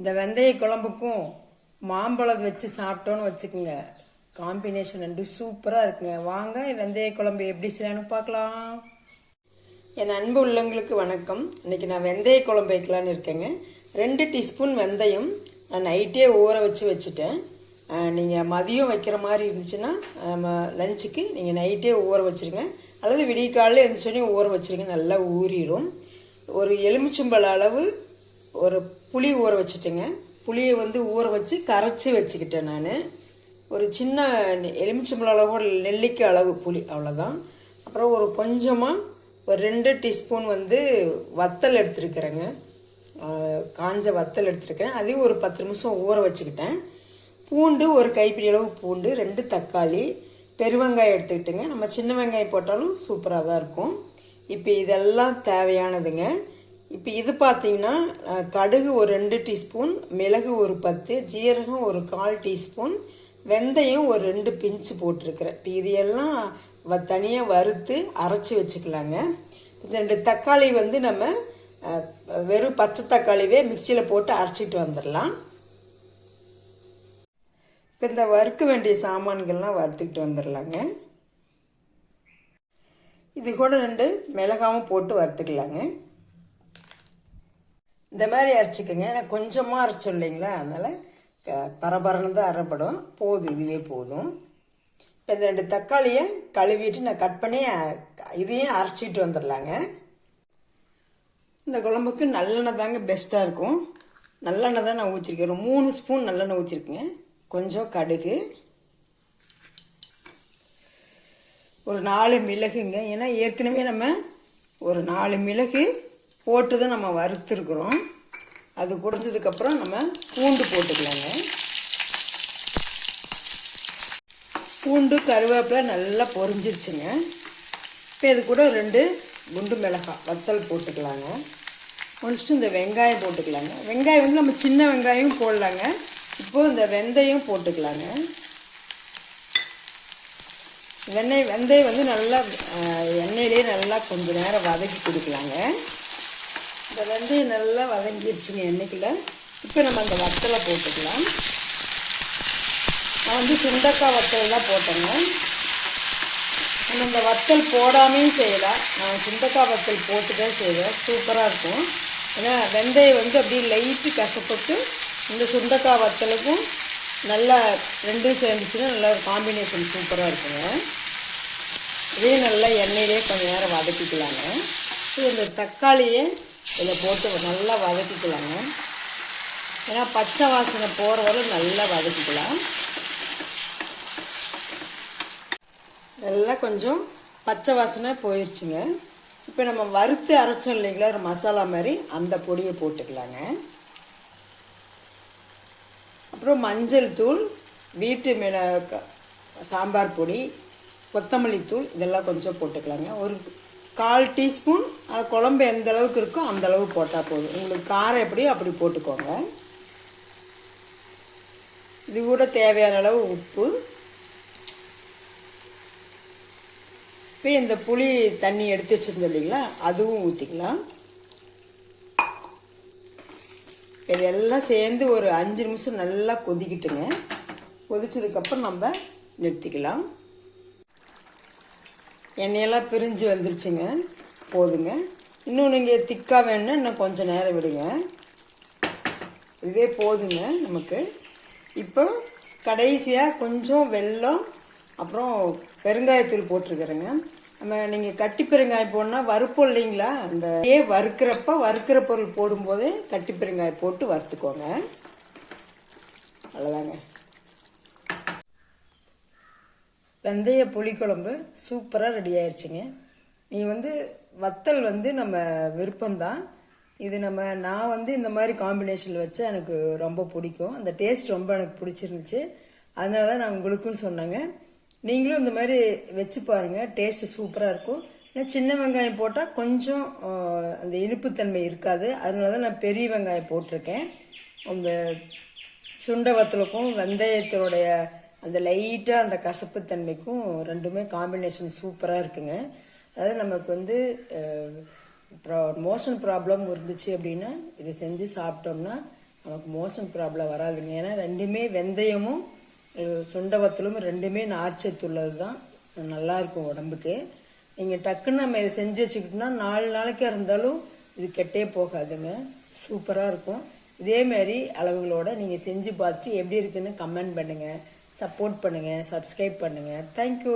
இந்த வெந்தய குழம்புக்கும் மாம்பழம் வச்சு சாப்பிட்டோன்னு வச்சுக்கோங்க, காம்பினேஷன் ரெண்டு சூப்பராக இருக்குங்க. வாங்க வெந்தய குழம்பு எப்படி செய்யணும் பார்க்கலாம். என் அன்பு உள்ளங்களுக்கு வணக்கம். இன்னைக்கு நான் வெந்தய குழம்பு வைக்கலான்னு இருக்கேங்க. 2 டீஸ்பூன் வெந்தயம் நான் நைட்டே ஊற வச்சுட்டேன். நீங்கள் மதியம் வைக்கிற மாதிரி இருந்துச்சுன்னா லஞ்சுக்கு நீங்கள் நைட்டே ஊற வச்சுருங்க, அல்லது விடிய காலையில் எழுந்திரிச்சோடனே ஊற வச்சுருங்க, நல்லா ஊறிடும். ஒரு எலுமிச்சம்பழ அளவு ஒரு புளி ஊற வச்சுட்டேங்க. புளியை ஊற வச்சு கரைச்சி வச்சுக்கிட்டேன். நான் ஒரு சின்ன எலுமிச்சம்பழ அளவு நெல்லிக்காய் அளவு புளி, அவ்வளோதான். அப்புறம் ஒரு கொஞ்சமாக ஒரு 2 டீஸ்பூன் வத்தல் எடுத்துருக்கிறேங்க. காஞ்ச வத்தல் எடுத்துருக்கேன். அதையும் ஒரு 10 நிமிஷம் ஊற வச்சுக்கிட்டேன். பூண்டு ஒரு கைப்பிடி அளவு பூண்டு, 2 தக்காளி, பெருவெங்காயம் எடுத்துக்கிட்டுங்க. நம்ம சின்ன வெங்காயம் போட்டாலும் சூப்பராக தான் இருக்கும். இப்போ இதெல்லாம் தேவையானதுங்க. இப்போ இது பார்த்தீங்கன்னா கடுகு ஒரு 2 டீஸ்பூன், மிளகு ஒரு 10, ஜீரகம் ஒரு 1/4 டீஸ்பூன், வெந்தயம் ஒரு 2 பிஞ்சு போட்டிருக்கிறேன். இப்போ இது எல்லாம் தனியாக வறுத்து அரைச்சி வச்சுக்கலாங்க. இந்த 2 தக்காளி நம்ம வெறும் பச்சை தக்காளிவே மிக்சியில் போட்டு அரைச்சிட்டு வந்துடலாம். இப்போ இந்த வறுக்க வேண்டிய சாமான்கள்லாம் வறுத்துக்கிட்டு வந்துடலாங்க. இது கூட 2 மிளகாவும் போட்டு வறுத்துக்கலாங்க. இந்த மாதிரி அரைச்சிக்கோங்க. ஏன்னா கொஞ்சமாக அரைச்சோம் இல்லைங்களா, அதனால் பரபரன்னு தான் அரைப்படும். போதும், இதுவே போதும். இப்போ இந்த 2 தக்காளியை கழுவிட்டு நான் கட் பண்ணி இதையும் அரைச்சிட்டு வந்துடலாங்க. இந்த குழம்புக்கு நல்லெண்ணெய் தாங்க பெஸ்ட்டாக இருக்கும். நல்லெண்ணெய் தான் நான் ஊற்றிருக்கேன். ஒரு 3 ஸ்பூன் நல்லெண்ணெய் ஊற்றிருக்கேங்க. கொஞ்சம் கடுகு, ஒரு 4 மிளகுங்க. ஏன்னா ஏற்கனவே நம்ம ஒரு 4 மிளகு போட்டு தான் நம்ம வறுத்துருக்குறோம். அது குறைஞ்சதுக்கப்புறம் நம்ம பூண்டு போட்டுக்கலாங்க. பூண்டு கருவேப்பிலை நல்லா பொரிஞ்சிருச்சுங்க. இப்போ இது கூட 2 குண்டு மிளகாய் வத்தல் போட்டுக்கலாங்க. முடிச்சுட்டு இந்த வெங்காயம் போட்டுக்கலாங்க. வெங்காயம் நம்ம சின்ன வெங்காயம் போடலாங்க. இப்போது இந்த வெந்தயம் போட்டுக்கலாங்க. வெந்தயம் நல்லா எண்ணெயிலே நல்லா கொஞ்சம் நேரம் வதக்கி கொடுக்கலாங்க. இந்த வெந்தயம் நல்லா வதங்கிடுச்சுங்க எண்ணெய்க்குள்ள. இப்போ நம்ம அந்த வத்தலை போட்டுக்கலாம். நான் சுண்டக்காய் வத்தல் தான் போட்டேங்க. நம்ம இந்த வத்தல் போடாமையும் செய்யலாம். நான் சுண்டக்காய் வத்தல் போட்டு தான் செய்வேன், சூப்பராக இருக்கும். ஏன்னா வெந்தயம் அப்படியே லைட்டு கசப்பட்டு இந்த சுண்டக்காய் வத்தலுக்கும் நல்லா 2 சேர்ந்துச்சுன்னா நல்லா ஒரு காம்பினேஷன் சூப்பராக இருக்குங்க. இதே நல்லா எண்ணெயிலே கொஞ்சம் நேரம் வதக்கிக்கலாங்க. இந்த தக்காளியை இதில் போட்டு நல்லா வதக்கிக்கலாங்க. ஏன்னா பச்சை வாசனை போகிற வரை நல்லா வதக்கிக்கலாம். நல்லா கொஞ்சம் பச்சை வாசனை போயிடுச்சுங்க. இப்போ நம்ம வறுத்து அரைச்சோம் இல்லைங்களா ஒரு மசாலா மாதிரி, அந்த பொடியை போட்டுக்கலாங்க. அப்புறம் மஞ்சள் தூள், வீட்டு சாம்பார் பொடி, கொத்தமல்லி தூள் இதெல்லாம் கொஞ்சம் போட்டுக்கலாங்க. ஒரு 1/4 டீஸ்பூன். குழம்பு எந்த அளவுக்கு இருக்கோ அந்த அளவு போட்டால் போதும். உங்களுக்கு காரம் எப்படியோ அப்படி போட்டுக்கோங்க. இது கூட தேவையான அளவு உப்பு. இப்போ இந்த புளி தண்ணி எடுத்து வச்சுருந்தோம் இல்லைங்களா, அதுவும் ஊற்றிக்கலாம். இதெல்லாம் சேர்ந்து ஒரு 5 நிமிஷம் நல்லா கொதிக்கிட்டுங்க. கொதிச்சதுக்கப்புறம் நம்ம நிறுத்திக்கலாம். எண்ணெயெல்லாம் பிரிஞ்சு வந்துருச்சுங்க, போதுங்க. இன்னும் நீங்கள் திக்காக வேணும்னா இன்னும் கொஞ்சம் நேரம் விடுங்க. இதுவே போதுங்க நமக்கு. இப்போ கடைசியாக கொஞ்சம் வெல்லம், அப்புறம் பெருங்காயத்தூள் போட்டிருக்கிறேங்க. நீங்கள் கட்டி பெருங்காயம் போடணும்னா வறுப்போம் இல்லைங்களா, அந்த வறுக்கிற பொருள் போடும்போதே கட்டி பெருங்காயம் போட்டு வறுத்துக்கோங்க. அவ்வளோதாங்க. வெந்தய புளிக்குழம்பு சூப்பராக ரெடி ஆயிடுச்சுங்க. நீ வத்தல் நம்ம விருப்பம்தான். இது நான் இந்த மாதிரி காம்பினேஷனில் வச்சு எனக்கு ரொம்ப பிடிக்கும். அந்த டேஸ்ட் ரொம்ப எனக்கு பிடிச்சிருந்துச்சு. அதனால தான் நான் உங்களுக்கும் சொன்னேங்க. நீங்களும் இந்த மாதிரி வச்சு பாருங்கள், டேஸ்ட்டு சூப்பராக இருக்கும். ஏன்னா சின்ன வெங்காயம் போட்டால் கொஞ்சம் அந்த இனிப்புத்தன்மை இருக்காது. அதனால தான் நான் பெரிய வெங்காயம் போட்டிருக்கேன். அந்த சுண்டை வத்தலுக்கும் வெந்தயத்தினுடைய அந்த லைட்டாக அந்த கசப்புத்தன்மைக்கும் ரெண்டுமே காம்பினேஷன் சூப்பராக இருக்குங்க. அதாவது நமக்கு மோஷன் ப்ராப்ளம் இருந்துச்சு அப்படின்னா இதை செஞ்சு சாப்பிட்டோம்னா நமக்கு மோஷன் ப்ராப்ளம் வராதுங்க. ஏன்னா ரெண்டுமே வெந்தயமும் சுண்டவத்தலும் ரெண்டுமே நார்ச்சத்து உள்ளது தான், நல்லா இருக்கும் உடம்புக்கு. நீங்கள் டக்குன்னு நம்ம இதை செஞ்சு வச்சுக்கிட்டோம்னா 4 நாளைக்கு இருந்தாலும் இது கெட்டே போகாதுங்க, சூப்பராக இருக்கும். இதே மாதிரி அளவுகளோட நீங்கள் செஞ்சு பார்த்துட்டு எப்படி இருக்குன்னு கமெண்ட் பண்ணுங்கள், சப்போர்ட் பண்ணுங்கள், சப்ஸ்கிரைப் பண்ணுங்கள். தேங்க்யூ.